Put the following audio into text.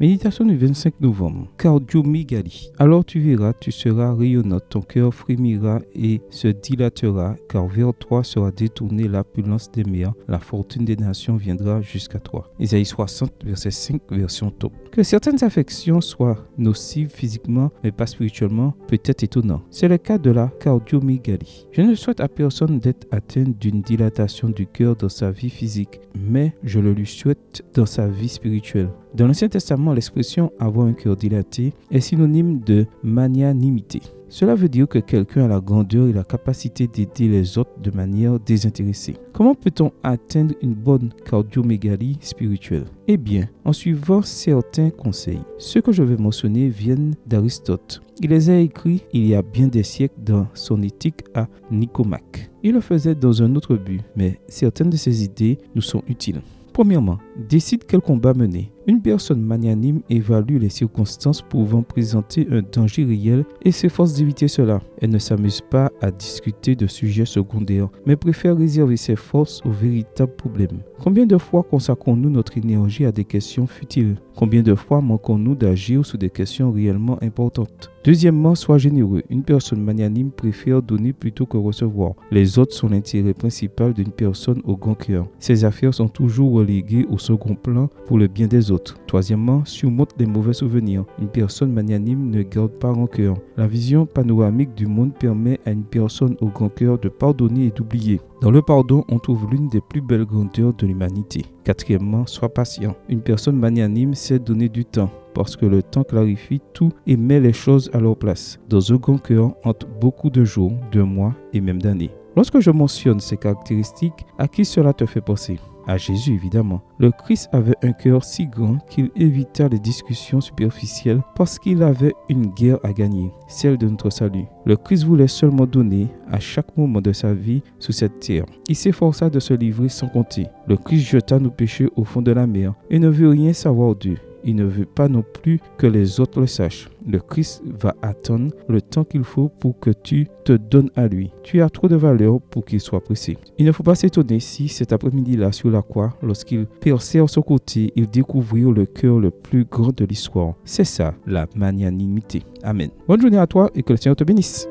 Méditation du 25 novembre. Cardiomégalie. Alors tu verras, tu seras rayonnante, ton cœur frémira et se dilatera, car vers toi sera détournée l'opulence des mers, la fortune des nations viendra jusqu'à toi. Isaïe 60, verset 5, version top. Que certaines affections soient nocives physiquement, mais pas spirituellement, peut être étonnant. C'est le cas de la cardiomégalie. Je ne souhaite à personne d'être atteint d'une dilatation du cœur dans sa vie physique, mais je le lui souhaite dans sa vie spirituelle. Dans l'Ancien Testament, l'expression « avoir un cœur dilaté » est synonyme de magnanimité. Cela veut dire que quelqu'un a la grandeur et la capacité d'aider les autres de manière désintéressée. Comment peut-on atteindre une bonne cardiomégalie spirituelle? Eh bien, en suivant certains conseils. Ceux que je vais mentionner viennent d'Aristote. Il les a écrits il y a bien des siècles dans son éthique à Nicomaque. Il le faisait dans un autre but, mais certaines de ses idées nous sont utiles. Premièrement, décide quel combat mener. Une personne magnanime évalue les circonstances pouvant présenter un danger réel et s'efforce d'éviter cela. Elle ne s'amuse pas à discuter de sujets secondaires, mais préfère réserver ses forces aux véritables problèmes. Combien de fois consacrons-nous notre énergie à des questions futiles? Combien de fois manquons-nous d'agir sur des questions réellement importantes? Deuxièmement, sois généreux. Une personne magnanime préfère donner plutôt que recevoir. Les autres sont l'intérêt principal d'une personne au grand cœur. Ses affaires sont toujours reléguées au second plan pour le bien des autres. Troisièmement, surmonte les mauvais souvenirs. Une personne magnanime ne garde pas rancœur. La vision panoramique du monde permet à une personne au grand cœur de pardonner et d'oublier. Dans le pardon, on trouve l'une des plus belles grandeurs de l'humanité. Quatrièmement, sois patient. Une personne magnanime sait donner du temps, parce que le temps clarifie tout et met les choses à leur place. Dans un grand cœur, entre beaucoup de jours, de mois et même d'années. Lorsque je mentionne ces caractéristiques, à qui cela te fait penser? À Jésus, évidemment. Le Christ avait un cœur si grand qu'il évita les discussions superficielles parce qu'il avait une guerre à gagner, celle de notre salut. Le Christ voulait seulement donner à chaque moment de sa vie sur cette terre. Il s'efforça de se livrer sans compter. Le Christ jeta nos péchés au fond de la mer et ne veut rien savoir d'eux. Il ne veut pas non plus que les autres le sachent. Le Christ va attendre le temps qu'il faut pour que tu te donnes à lui. Tu as trop de valeur pour qu'il soit pressé. Il ne faut pas s'étonner si cet après-midi-là sur la croix, lorsqu'il perçait son côté, il découvrit le cœur le plus grand de l'histoire. C'est ça, la magnanimité. Amen. Bonne journée à toi et que le Seigneur te bénisse.